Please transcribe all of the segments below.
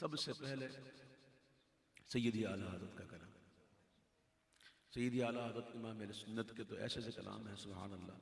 सबसे पहले सैयदी आला हज़रत का कलाम। सैयदी आला हज़रत इमाम अहले सुन्नत के तो ऐसे कलाम है, सुभान अल्लाह।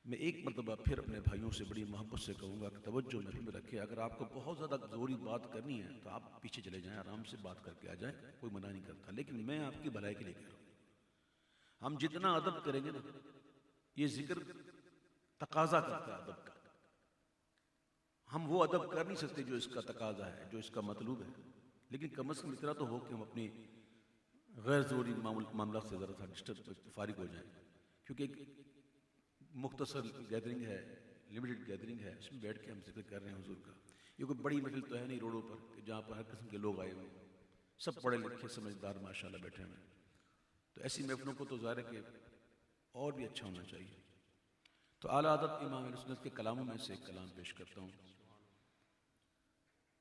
मैं एक मरतबा फिर अपने भाइयों से बड़ी मोहब्बत से कहूँगा कि तवज्जो महफिल में रखें। अगर आपको बहुत ज़्यादा ज़रूरी बात करनी है तो आप पीछे चले जाएं, आराम से बात करके आ जाएं, कोई मना नहीं करता। लेकिन मैं आपकी भलाई के लिए कह रहा हूँ, हम जितना अदब करेंगे ना, ये जिक्र तकाजा करता है अदब का। हम वो अदब कर नहीं सकते जो इसका तकाजा है, जो इसका मतलूब है, लेकिन कम अज़ कम इतना तो हो कि हम अपनी गैर ज़रूरी मामला से ज़रा सा डिस्टर्ब फारिग हो जाए। क्योंकि एक मुख्तसर गैदरिंग है, लिमिटेड गैदरिंग है, इसमें बैठ के हम जिक्र कर रहे हैं हुजूर का। ये कोई बड़ी महफिल तो है नहीं रोडों पर कि जहाँ पर हर किस्म के लोग आए हुए, सब पढ़े लिखे समझदार माशाल्लाह बैठे हुए। तो ऐसी महफिलों को तो ज़ाहिर है कि और भी अच्छा होना चाहिए। तो आला हज़रत इमाम अहले सुन्नत के कलामों में से एक कलाम पेश करता हूँ।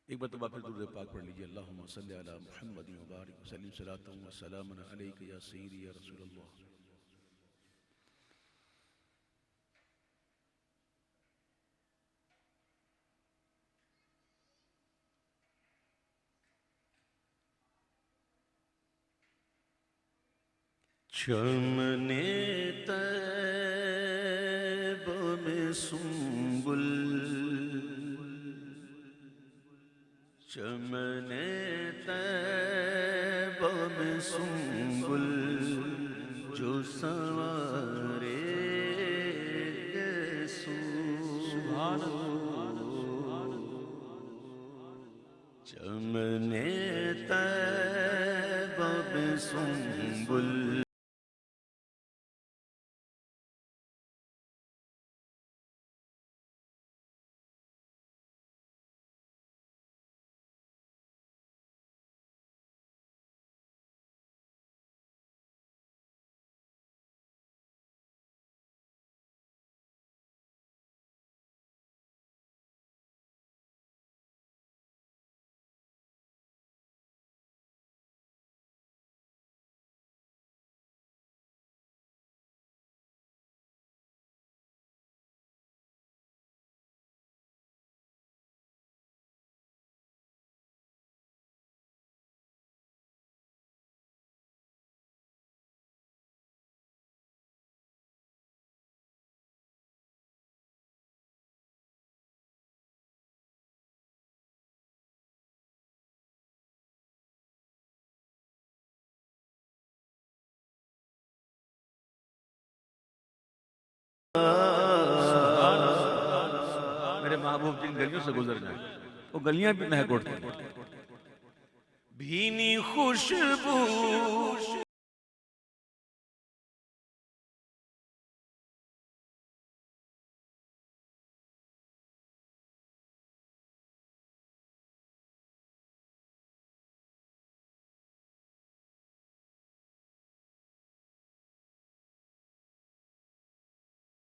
एक बार तो फिर दुरूद पाक पढ़ लीजिए। अल्लाहुम्मा सल्ली अला मुहम्मदिन व बारिक व सल्लिम सलातन व सलामन अलैका या सय्यदी या रसूलल्लाह। चमने तैब में सुंबुल, चमने तैब में सुंबुल जो संवारे चमने तैब में सुंबुल मेरे महबूब जिन गलियों से गुजर जाए वो गलियां भी महक उठती हैं। भीनी खुशबू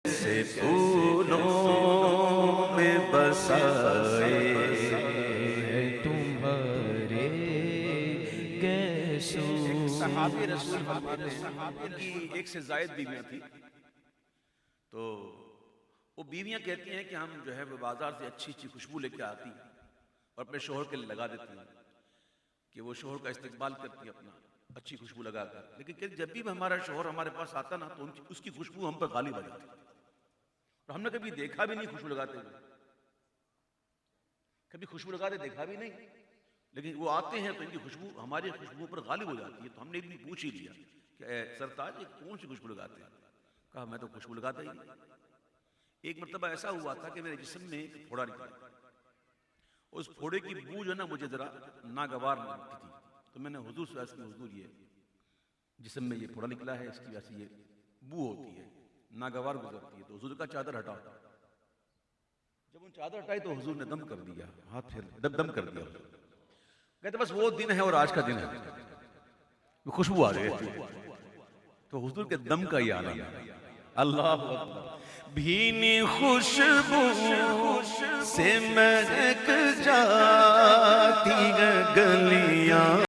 से फूलों में बसाए तुम्हारे कैसू। एक सहाबी रसूल फरमाते हैं, उनकी एक से जायद बीवियां थी। तो वो बीवियां कहती हैं कि हम जो है वो बाजार से अच्छी अच्छी खुशबू लेके आती हैं और अपने शोहर के लिए लगा देती हैं कि वो शोहर का इस्तेमाल करती है अपना अच्छी खुशबू लगाकर। लेकिन जब भी हमारा शोहर हमारे पास आता ना तो उसकी खुशबू हम पर गालिब आ जाती। और हमने कभी देखा भी नहीं खुशबू लगाते हुए, कभी खुशबू लगाते देखा भी नहीं, लेकिन वो आते हैं तो इनकी खुशबू हमारी खुशबू पर गालिब हो जाती है। तो हमने भी पूछ ही लिया कि सरताज ये कौन सी खुशबू लगाते हैं? कहा मैं तो खुशबू लगाता ही नहीं। एक मरतबा ऐसा हुआ था कि मेरे जिस्म में एक फोड़ा निकला, उस फोड़े की बू जो ना मुझे जरा नागवार लगती थी। तो मैंने हुजूर से अर्ज़ की, हुजूर ये जिस्म में ये फोड़ा निकला है, इसकी वजह से ये बू होती है, नागवार गुजरती है। तो हुजूर का चादर हटाओ। जब उन चादर हटाई तो हुजूर ने दम कर दिया, हाथ फिर दम कर दिया। कहते बस वो दिन है और आज का दिन है, वो खुशबू आ रही है। तो हुजूर के दम का ये आलम है। अल्लाह भीनी खुशबू से महक जाती है गलियां।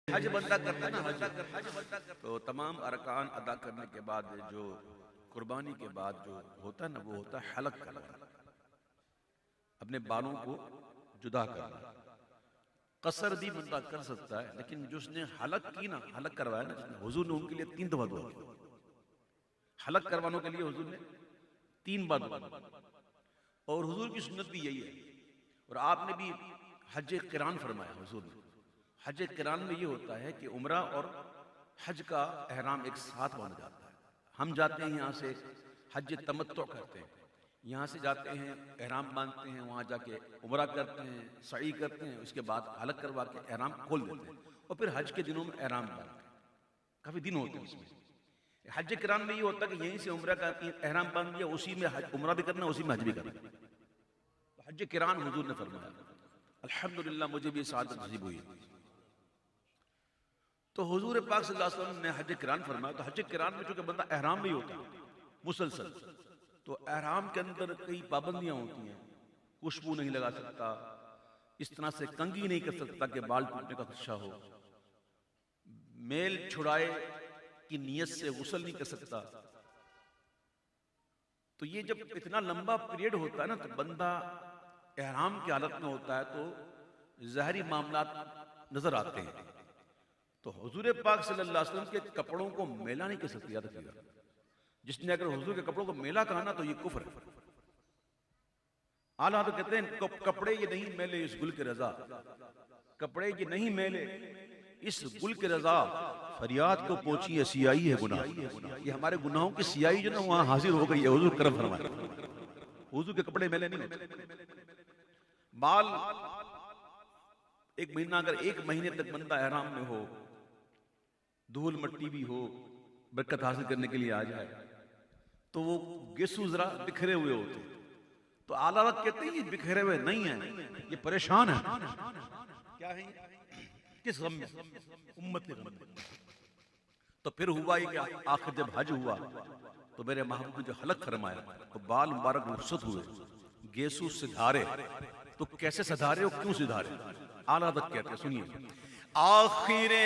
हज बंदा करता है ना, हज तो तमाम अरकान अदा करने के बाद जो कुर्बानी के बाद जो होता है ना, वो होता है हलक करना, अपने बालों को जुदा करना। कसर भी बंदा कर सकता है, लेकिन जो उसने हलक की ना, हलक करवाया ना जिसने, हुजूर ने उनके लिए 3 दफा दुआ की। हलक करवानों के लिए हुजूर ने 3 बार दुआ की। और हुजूर की सुन्नत भी यही है। और आपने भी हज क़िरान फरमाया हुजूर ने। हज क़िरान में ये होता है कि उम्रा और हज का एहराम एक साथ बन जाता है। हम जाते हैं यहाँ से हज तमत्तु करते हैं, यहाँ से जाते हैं एहराम बांधते हैं, वहाँ जाके उम्रा करते हैं, सई करते हैं, उसके बाद हलक करवा के एहराम खोल देते हैं और फिर हज के दिनों में एहराम बांधते हैं। काफ़ी दिन होते हैं उसमें। हज क़िरान में ये होता है कि यहीं से उम्रा का एहराम बांध दिया, उसी में उम्रा भी करना, उसी में हज भी करना। हज क़िरान हुजूर ने फरमाया। अल्हम्दुलिल्लाह मुझे भी सादत नसीब हुई। तो हुजूर पाक सल्लल्लाहु अलैहि वसल्लम ने हज क़िरान फरमाया। तो हज क़िरान में चूंकि बंदा एहराम में ही होता है मुसलसल, तो एहराम के अंदर कई पाबंदियां होती हैं। खुशबू नहीं लगा सकता, इस तरह से कंघी नहीं कर सकता कि बाल टूटने का खदशा हो, मेल छुड़ाए की नियत से गुस्ल नहीं कर सकता। तो ये जब इतना लंबा पीरियड होता है ना, तो बंदा एहराम की हालत में होता है, तो ज़ाहिरी मामलात नजर आते हैं। तो हुजूर पाक सल्लल्लाहु अलैहि वसल्लम के कपड़ों को मेला नहीं कर सकती। याद रखिएगा, जिसने अगर हुजूर के कपड़ों को मेला कहा ना, तो ये कुफ्र है। आला तो कहते हैं कपड़े ये नहीं मेले इस गुल के रजा, कपड़े ये नहीं मेले इस गुल के रजा, फरियाद को पहुंची है सियाई है गुनाह। ये हमारे गुनाहों की सियाई जो ना वहां हाजिर हो गई है। हुजूर करम फरमाए, हुजूर के कपड़े मेले नहीं होते। बाल एक महीना, अगर 1 महीने तक बंदा एहराम में हो, धूल मट्टी भी हो, बरकत हासिल करने के लिए आ जाए, तो वो गेसू जरा बिखरे हुए होते। तो आला कहते हैं ये बिखरे हुए नहीं है, ये परेशान है। क्या है? किस गम में? उम्मत के गम में। तो फिर हुआ ये कि आखिर जब हज हुआ तो मेरे महबूब ने जो हलक फरमाया, तो बाल मुबारक रुखसत हुए, गेसू सिधारे। तो कैसे सिधारे और क्यों सिधारे? आला तक कहते हैं, सुनिए। आखिरे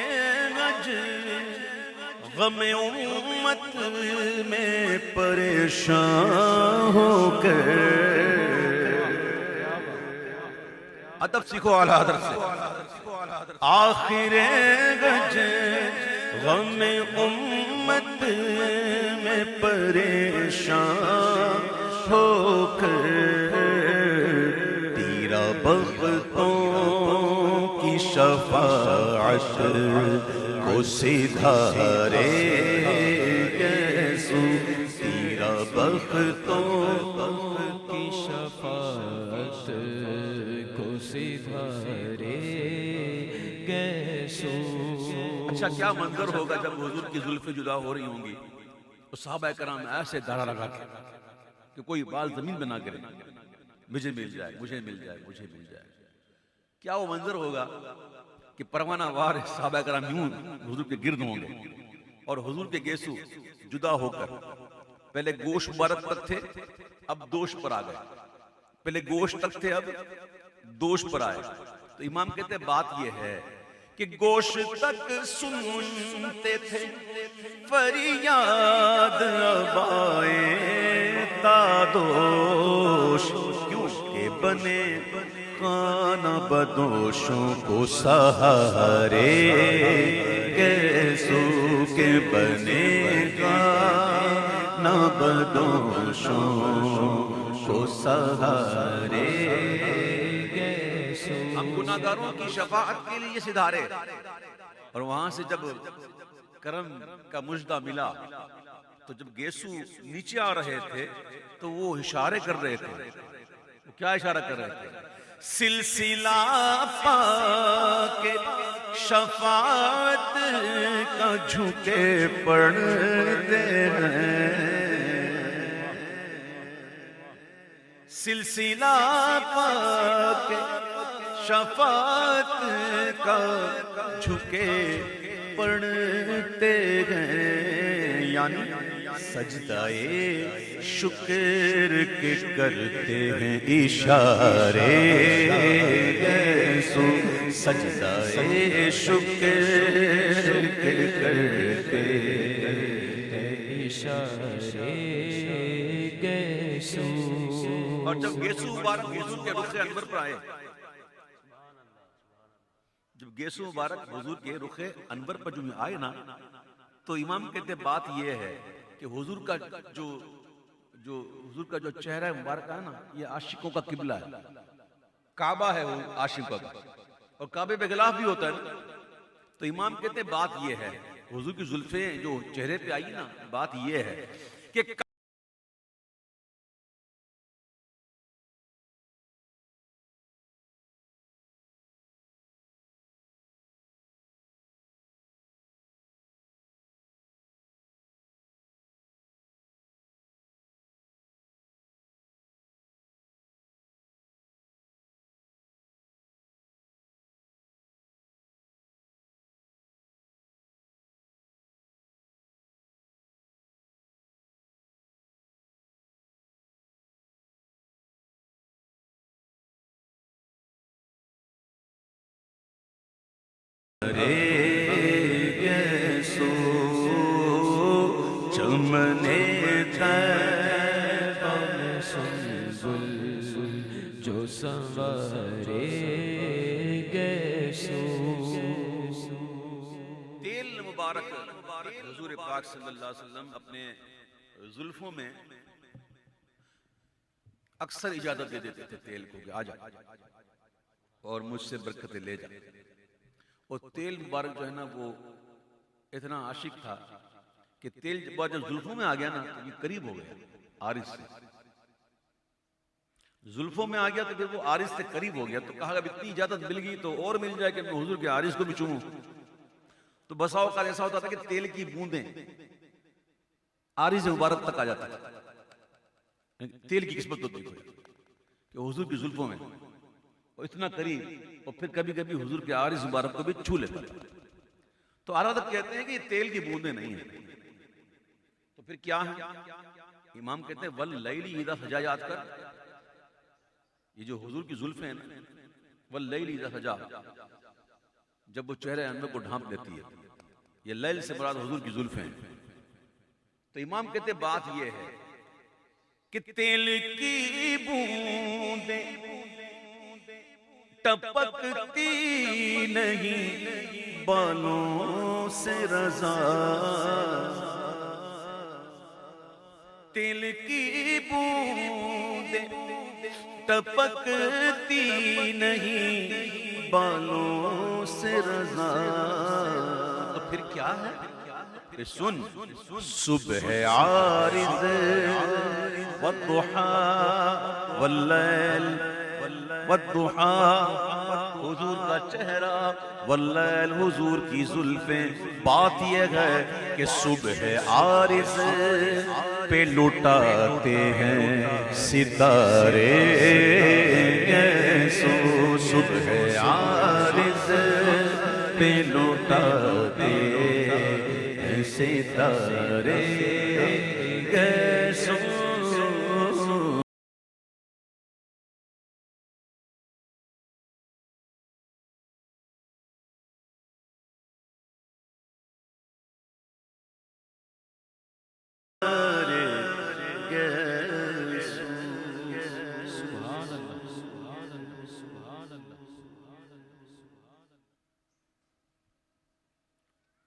हज गमे उम्मत में परेशान होकर, अदब सीखो आला हज़रत से। आखिरे हज गमे उम्मत में परेशान होकर, तेरा बख्तों की शफाअत को सिधारे गेसू, तेरा बख्तों की शफाअत को सिधारे गेसू। अच्छा, क्या मंजर होगा जब हुजूर की जुल्फें जुदा हो रही होंगी, तो सहाबा कराम ऐसे दारा लगा के कि कोई बाल जमीन पे ना गिरे, मुझे मिल जाए, मुझे मिल जाए, मुझे मिल जाए। क्या वो मंजर होगा कि परवाना वार सहाबा कराम यूं हुजूर के गिर्द होंगे और हुजूर के गेसू जुदा होकर, पहले गोश्त मुबारक तक थे, अब दोष पर आ गए। पहले गोश्त तक थे, अब दोष पर आए। तो इमाम कहते हैं बात यह है कि गोश्त तक सुनते थे फरियाद अबाए तादोश, क्यों के बने खाना बदोशों को सहारे गेसू के बनेगा ना बदोशों को सहारे गेसू। हम गुनाहगारों की शफाअत के लिए सिधारे। और वहां से जब करम का मुजदा मिला, तो जब गेसू नीचे आ रहे थे तो वो इशारे कर रहे थे। वो क्या इशारा कर रहे थे? सिलसिला पाके शफाअत का झुके पड़ते हैं, सिलसिला पाके शफाअत का झुके पड़ते हैं, यानी सजदाए शुक्र के करते हैं इशारे गेसू, सजदाए शुक्र करते इशारे गेसू। और जब गेसू मुबारक हुजूर के रुख अनवर पर आए, जब गेसू मुबारक हुजूर के रुख अनवर पर जो आए ना, तो इमाम कहते बात यह है कि हुजूर का जो चेहरा है मुबारक है ना, ये आशिकों का किबला है, काबा है वो आशिकों का, और काबे पे गिलाफ भी होता है। तो इमाम कहते बात यह है, हुजूर की जुल्फे जो चेहरे पे आई ना, बात यह है कि गेसू चमने जो संवारे गेसू। तेल मुबारक हुजूर पाक सल्लल्लाहु अलैहि वसल्लम अपने जुल्फों में अक्सर इजाजत दे देते थे तेल को, कि आ जा और मुझसे बरकतें ले जा। और तेल मुबारक जो है ना, वो इतना आशिक था कि तेल जब जुल्फों में आ गया ना, तो ये करीब हो गया आरिस से, जुल्फों में आ गया तो फिर वो आरिस से करीब हो गया। तो कहा अब इतनी इजाजत मिल गई तो और मिल जाए कि मैं हुजूर के आरिस को भी चूमूं। तो बसाओ का ऐसा होता था कि तेल की बूंदें आरिस मुबारक तक आ जाती थी। तेल की किस्मत होती है कि हुजूर की जुल्फों में और इतना करीब, और फिर कभी कभी हुजूर के आरिस मुबारक को भी छू लेता। तो आराधक कहते हैं कि तेल की बूंदें नहीं है, तो फिर क्या है? इमाम कहते हैं वल लैली इज़ा सजा, याद कर, ये जो हुजूर की जुल्फें हैं ना, वल लैली इज़ा सजा, जब वो चेहरे अनवर को ढांप देती है, ये लैल से मुराद हुजूर की जुल्फें हैं। तो इमाम कहते हैं बात ये है कि तेल की बूंदें टपकती नहीं बालों से रज़ा, तेल की बूंदें टपकती नहीं बालों से रज़ा। तो फिर क्या है? सुन, सुबह आरिज़ वद्दुहा वल्लैल वद्दुहा, हुजूर का चेहरा, वल्लैल हुजूर की जुल्फें। बात यह है कि सुबह आरिज़ पे लुटाते हैं सितारे गेसू, सुबह आरिज़ पे लुटाते हैं सितारे